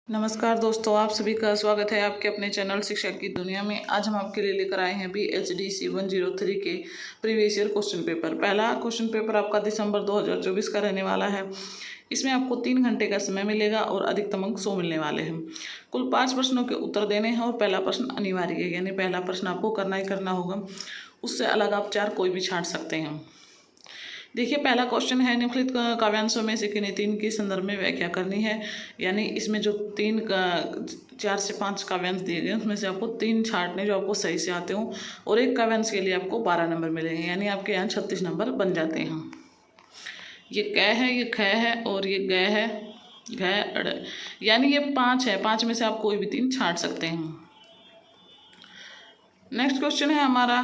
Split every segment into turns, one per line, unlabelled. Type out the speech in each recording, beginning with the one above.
नमस्कार दोस्तों, आप सभी का स्वागत है आपके अपने चैनल शिक्षा की दुनिया में। आज हम आपके लिए लेकर आए हैं BHDC 103 के प्रीवियस ईयर क्वेश्चन पेपर। पहला क्वेश्चन पेपर आपका दिसंबर 2024 का रहने वाला है। इसमें आपको 3 घंटे का समय मिलेगा और अधिकतम अंक 100 मिलने वाले हैं। कुल 5 प्रश्नों के उत्तर देने हैं और पहला प्रश्न अनिवार्य है, यानी पहला प्रश्न आपको करना ही करना होगा। उससे अलग आप 4 कोई भी छांट सकते हैं। देखिए, पहला क्वेश्चन है, निम्नलिखित काव्यांशों में से किन्हीं 3 के संदर्भ में व्याख्या करनी है। यानी इसमें जो 4 से 5 काव्यांश दिए गए उसमें से आपको 3 छांटने जो आपको सही से आते हों, और एक काव्यांश के लिए आपको 12 नंबर मिलेंगे, यानी आपके यहाँ 36 नंबर बन जाते हैं। ये क है, ये ख है और ये ग है, घ अड़, यानी ये 5 है। 5 में से आप कोई भी 3 छांट सकते हैं। नेक्स्ट क्वेश्चन है हमारा,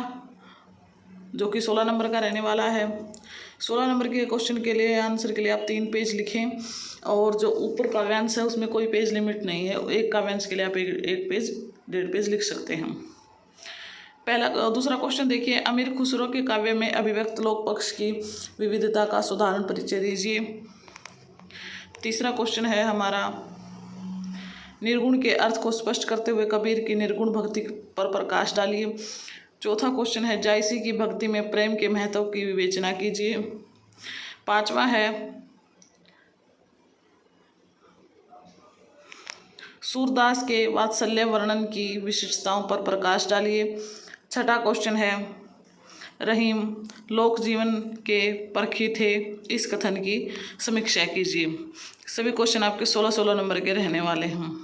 जो कि 16 नंबर का रहने वाला है। 16 नंबर के क्वेश्चन के लिए आंसर के लिए आप 3 पेज लिखें, और जो ऊपर काव्यांश है उसमें कोई पेज लिमिट नहीं है। एक काव्यांश के लिए आप एक पेज 1.5 पेज लिख सकते हैं। दूसरा क्वेश्चन देखिए, अमीर खुसरो के काव्य में अभिव्यक्त लोक पक्ष की विविधता का साधारण परिचय दीजिए। तीसरा क्वेश्चन है हमारा, निर्गुण के अर्थ को स्पष्ट करते हुए कबीर की निर्गुण भक्ति पर प्रकाश डालिए। चौथा क्वेश्चन है, जायसी की भक्ति में प्रेम के महत्व की विवेचना कीजिए। पांचवा है, सूरदास के वात्सल्य वर्णन की विशिष्टताओं पर प्रकाश डालिए। छठा क्वेश्चन है, रहीम लोक जीवन के परखी थे, इस कथन की समीक्षा कीजिए। सभी क्वेश्चन आपके 16-16 नंबर के रहने वाले हैं।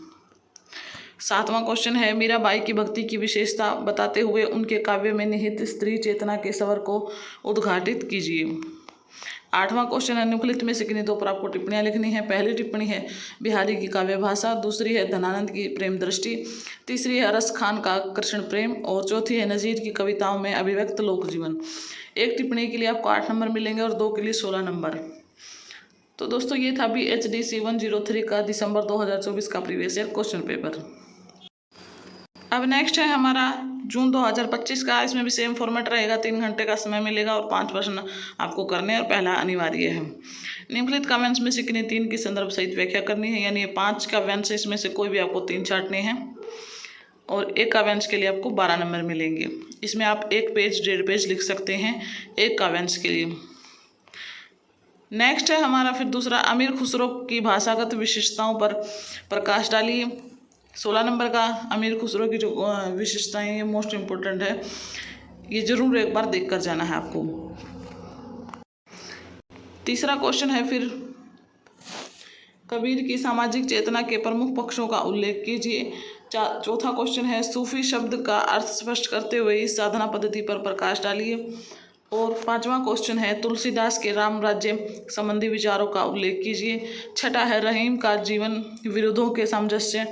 सातवां क्वेश्चन है, मीराबाई की भक्ति की विशेषता बताते हुए उनके काव्य में निहित स्त्री चेतना के स्वर को उद्घाटित कीजिए। आठवां क्वेश्चन है, निम्नलिखित में से किन्हीं 2 पर आपको टिप्पणियां लिखनी है। पहली टिप्पणी है बिहारी की काव्य भाषा, दूसरी है धनानंद की प्रेम दृष्टि, तीसरी है अरस खान का कृष्ण प्रेम, और चौथी है नज़ीर की कविताओं में अभिव्यक्त लोक जीवन। एक टिप्पणी के लिए आपको 8 नंबर मिलेंगे और 2 के लिए 16 नंबर। तो दोस्तों, ये था BHDC 103 का दिसंबर 2024 का प्रीवियस ईयर क्वेश्चन पेपर। अब नेक्स्ट है हमारा जून 2025 का। इसमें भी सेम फॉर्मेट रहेगा, 3 घंटे का समय मिलेगा और 5 प्रश्न आपको करने और पहला अनिवार्य है। निम्नलिखित काव्यांश में से किन्हीं 3 की संदर्भ सहित व्याख्या करनी है। यानी ये 5 काव्यांश है, इसमें से कोई भी आपको 3 छांटने हैं, और एक काव्यांश के लिए आपको 12 नंबर मिलेंगे। इसमें आप 1 पेज 1.5 पेज लिख सकते हैं एक काव्यांश के लिए। नेक्स्ट है हमारा फिर दूसरा, अमीर खुसरो की भाषागत विशेषताओं पर प्रकाश डालिए। 16 नंबर का अमीर खुसरो की जो विशेषताएं ये मोस्ट इम्पोर्टेंट है, ये जरूर एक बार देख कर जाना है आपको। तीसरा क्वेश्चन है फिर, कबीर की सामाजिक चेतना के प्रमुख पक्षों का उल्लेख कीजिए। चौथा क्वेश्चन है, सूफी शब्द का अर्थ स्पष्ट करते हुए इस साधना पद्धति पर प्रकाश डालिए। और 5वां क्वेश्चन है, तुलसीदास के राम राज्य संबंधी विचारों का उल्लेख कीजिए। छठा है, रहीम का जीवन विरोधों के सामंजस्य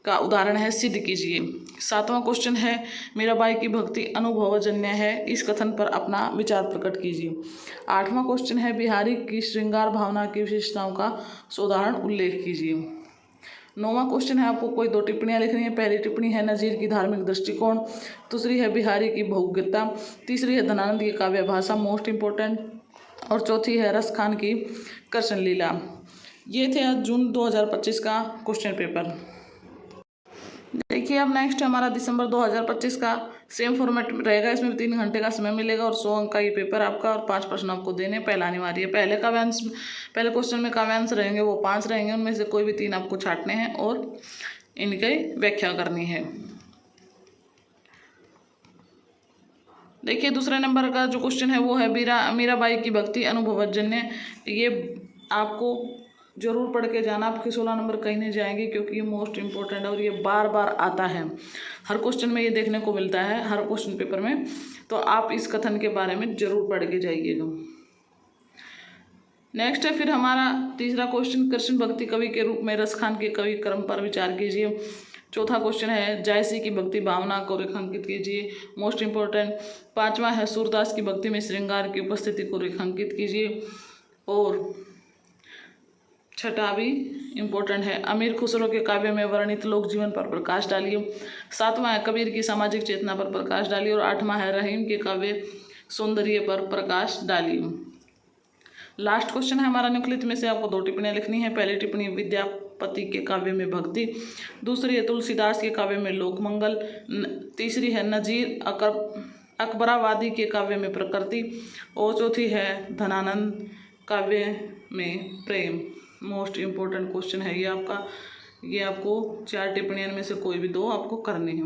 का उदाहरण है, सिद्ध कीजिए। 7वां क्वेश्चन है, मीराबाई की भक्ति अनुभवजन्य है, इस कथन पर अपना विचार प्रकट कीजिए। 8वां क्वेश्चन है, बिहारी की श्रृंगार भावना की विशेषताओं का उदाहरण उल्लेख कीजिए। 9वां क्वेश्चन है, आपको कोई 2 टिप्पणियां लिखनी है। पहली टिप्पणी है नज़ीर की धार्मिक दृष्टिकोण, दूसरी है बिहारी की बहुज्ञता, तीसरी है धनानंद की काव्य भाषा मोस्ट इम्पोर्टेंट, और चौथी है रस खान की कृष्ण लीला। ये थे आज जून 2025 का क्वेश्चन पेपर। देखिए, अब नेक्स्ट हमारा दिसंबर 2025 का सेम फॉर्मेट रहेगा। इसमें 3 घंटे का समय मिलेगा और 100 अंक का ये पेपर आपका, और 5 प्रश्न आपको देने। पहला अनिवार्य है। पहले क्वेश्चन में काव्यांश रहेंगे वो 5 रहेंगे, उनमें से कोई भी 3 आपको छांटने हैं और इनकी व्याख्या करनी है। देखिए, दूसरे नंबर का जो क्वेश्चन है वो है मीराबाई की भक्ति अनुभवजन्य। ये आपको जरूर पढ़ के जाना, आपके 16 नंबर कहीं नहीं जाएंगे, क्योंकि ये मोस्ट इम्पोर्टेंट है और ये बार बार आता है। हर क्वेश्चन में ये देखने को मिलता है, हर क्वेश्चन पेपर में। तो आप इस कथन के बारे में जरूर पढ़ के जाइएगा। नेक्स्ट है फिर हमारा तीसरा क्वेश्चन, कृष्ण भक्ति कवि के रूप में रस खान के कवि क्रम पर विचार कीजिए। चौथा क्वेश्चन है, जायसी की भक्ति भावना को रेखांकित कीजिए, मोस्ट इम्पोर्टेंट। 5वां है, सूरदास की भक्ति में श्रृंगार की उपस्थिति को रेखांकित कीजिए। और छठा भी इम्पोर्टेंट है, अमीर खुसरो के काव्य में वर्णित लोक जीवन पर प्रकाश डालिए। 7वां है, कबीर की सामाजिक चेतना पर प्रकाश डालिए। और 8वां है, रहीम के काव्य सौंदर्य पर प्रकाश डालिए। लास्ट क्वेश्चन है हमारा, निम्नलिखित में से आपको 2 टिप्पणियां लिखनी है। पहली टिप्पणी, विद्या पति के काव्य में भक्ति। दूसरी है तुलसीदास के काव्य में लोकमंगल। तीसरी है नजीर अकबराबादी के काव्य में प्रकृति। और चौथी है धनानंद काव्य में प्रेम। मोस्ट इम्पोर्टेंट क्वेश्चन है ये आपका। ये आपको 4 टिप्पणियों में से कोई भी 2 आपको करनी है।